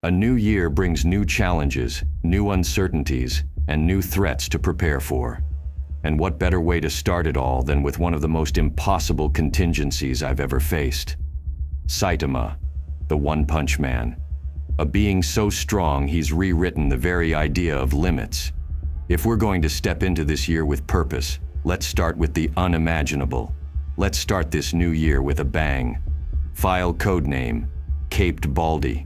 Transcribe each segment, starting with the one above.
A new year brings new challenges, new uncertainties, and new threats to prepare for. And what better way to start it all than with one of the most impossible contingencies I've ever faced? Saitama, the One-Punch Man. A being so strong he's rewritten the very idea of limits. If we're going to step into this year with purpose, let's start with the unimaginable. Let's start this new year with a bang. File codename, Caped Baldy.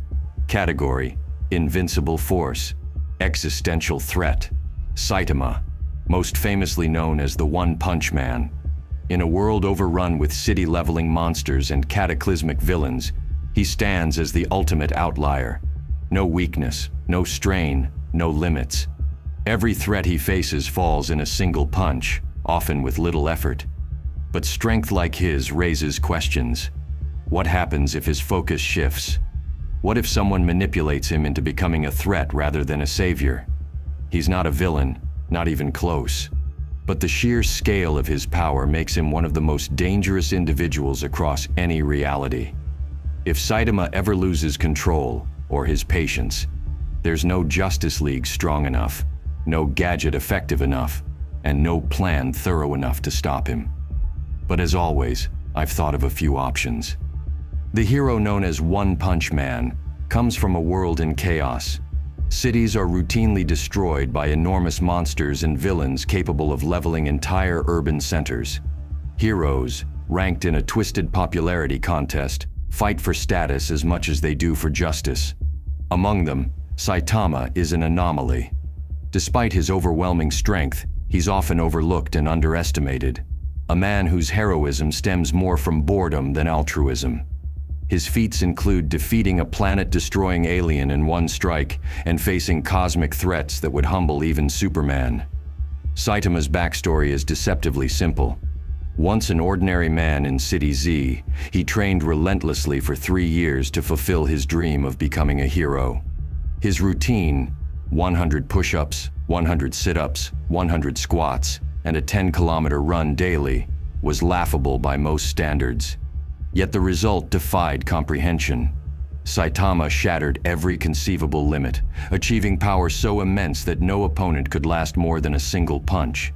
Category, invincible force. Existential threat, Saitama, most famously known as the One-Punch Man. In a world overrun with city-leveling monsters and cataclysmic villains, he stands as the ultimate outlier. No weakness, no strain, no limits. Every threat he faces falls in a single punch, often with little effort. But strength like his raises questions. What happens if his focus shifts? What if someone manipulates him into becoming a threat rather than a savior? He's not a villain, not even close. But the sheer scale of his power makes him one of the most dangerous individuals across any reality. If Saitama ever loses control, or his patience, there's no Justice League strong enough, no gadget effective enough, and no plan thorough enough to stop him. But as always, I've thought of a few options. The hero known as One-Punch Man comes from a world in chaos. Cities are routinely destroyed by enormous monsters and villains capable of leveling entire urban centers. Heroes, ranked in a twisted popularity contest, fight for status as much as they do for justice. Among them, Saitama is an anomaly. Despite his overwhelming strength, he's often overlooked and underestimated. A man whose heroism stems more from boredom than altruism. His feats include defeating a planet-destroying alien in one strike and facing cosmic threats that would humble even Superman. Saitama's backstory is deceptively simple. Once an ordinary man in City Z, he trained relentlessly for 3 years to fulfill his dream of becoming a hero. His routine, 100 push-ups, 100 sit-ups, 100 squats, and a 10-kilometer run daily, was laughable by most standards. Yet the result defied comprehension. Saitama shattered every conceivable limit, achieving power so immense that no opponent could last more than a single punch.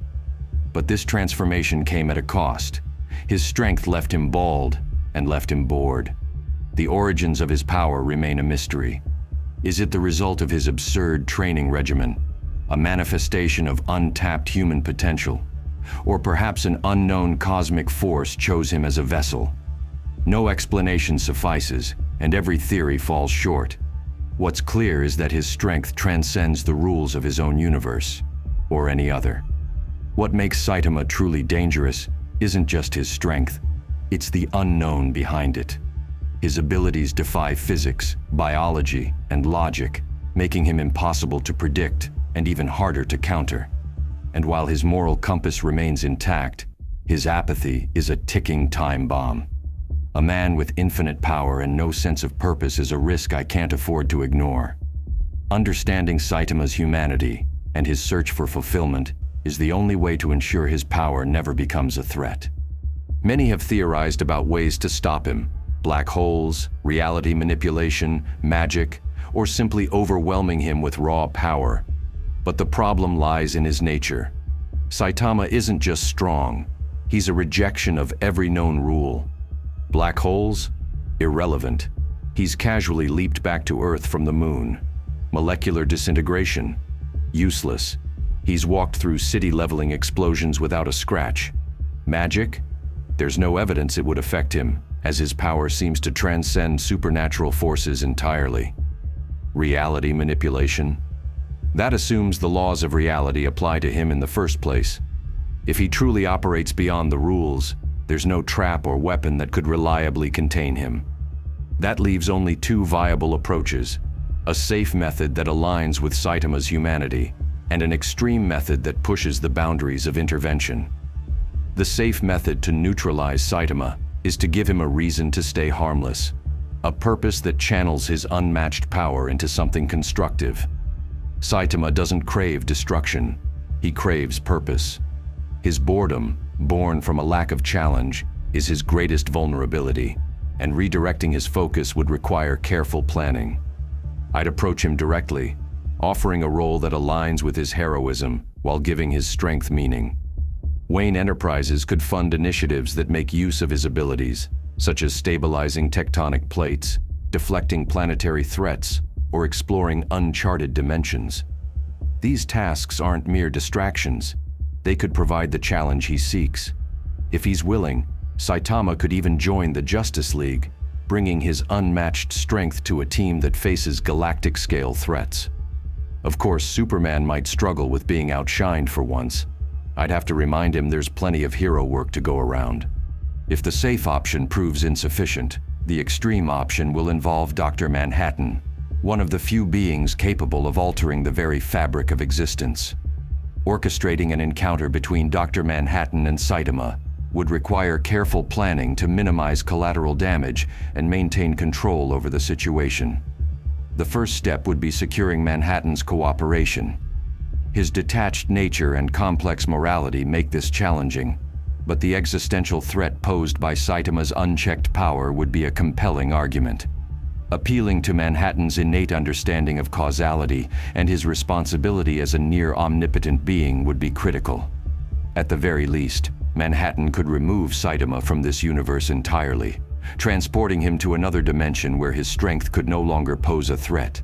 But this transformation came at a cost. His strength left him bald and left him bored. The origins of his power remain a mystery. Is it the result of his absurd training regimen, a manifestation of untapped human potential, or perhaps an unknown cosmic force chose him as a vessel? No explanation suffices, and every theory falls short. What's clear is that his strength transcends the rules of his own universe, or any other. What makes Saitama truly dangerous isn't just his strength, it's the unknown behind it. His abilities defy physics, biology, and logic, making him impossible to predict and even harder to counter. And while his moral compass remains intact, his apathy is a ticking time bomb. A man with infinite power and no sense of purpose is a risk I can't afford to ignore. Understanding Saitama's humanity and his search for fulfillment is the only way to ensure his power never becomes a threat. Many have theorized about ways to stop him: black holes, reality manipulation, magic, or simply overwhelming him with raw power. But the problem lies in his nature. Saitama isn't just strong, he's a rejection of every known rule. Black holes? Irrelevant. He's casually leaped back to Earth from the moon. Molecular disintegration? Useless. He's walked through city-leveling explosions without a scratch. Magic? There's no evidence it would affect him, as his power seems to transcend supernatural forces entirely. Reality manipulation? That assumes the laws of reality apply to him in the first place. If he truly operates beyond the rules, there's no trap or weapon that could reliably contain him. That leaves only two viable approaches: a safe method that aligns with Saitama's humanity, and an extreme method that pushes the boundaries of intervention. The safe method to neutralize Saitama is to give him a reason to stay harmless, a purpose that channels his unmatched power into something constructive. Saitama doesn't crave destruction, he craves purpose. His boredom, born from a lack of challenge, is his greatest vulnerability, and redirecting his focus would require careful planning. I'd approach him directly, offering a role that aligns with his heroism while giving his strength meaning. Wayne Enterprises could fund initiatives that make use of his abilities, such as stabilizing tectonic plates, deflecting planetary threats, or exploring uncharted dimensions. These tasks aren't mere distractions. They could provide the challenge he seeks. If he's willing, Saitama could even join the Justice League, bringing his unmatched strength to a team that faces galactic-scale threats. Of course, Superman might struggle with being outshined for once. I'd have to remind him there's plenty of hero work to go around. If the safe option proves insufficient, the extreme option will involve Dr. Manhattan, one of the few beings capable of altering the very fabric of existence. Orchestrating an encounter between Dr. Manhattan and Saitama would require careful planning to minimize collateral damage and maintain control over the situation. The first step would be securing Manhattan's cooperation. His detached nature and complex morality make this challenging, but the existential threat posed by Saitama's unchecked power would be a compelling argument. Appealing to Manhattan's innate understanding of causality and his responsibility as a near-omnipotent being would be critical. At the very least, Manhattan could remove Saitama from this universe entirely, transporting him to another dimension where his strength could no longer pose a threat.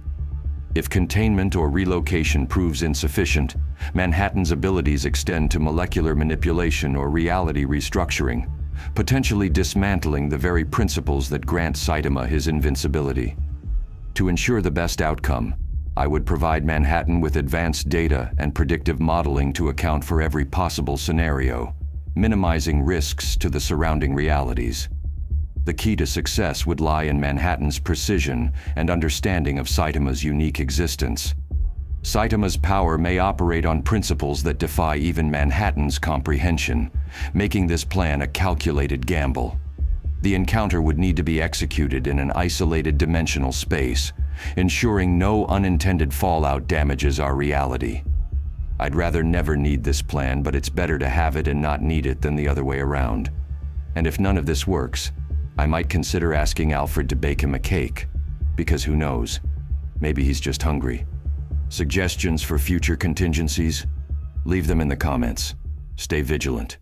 If containment or relocation proves insufficient, Manhattan's abilities extend to molecular manipulation or reality restructuring, potentially dismantling the very principles that grant Saitama his invincibility. To ensure the best outcome, I would provide Manhattan with advanced data and predictive modeling to account for every possible scenario, minimizing risks to the surrounding realities. The key to success would lie in Manhattan's precision and understanding of Saitama's unique existence. Saitama's power may operate on principles that defy even Manhattan's comprehension, making this plan a calculated gamble. The encounter would need to be executed in an isolated dimensional space, ensuring no unintended fallout damages our reality. I'd rather never need this plan, but it's better to have it and not need it than the other way around. And if none of this works, I might consider asking Alfred to bake him a cake, because who knows, maybe he's just hungry. Suggestions for future contingencies? Leave them in the comments. Stay vigilant.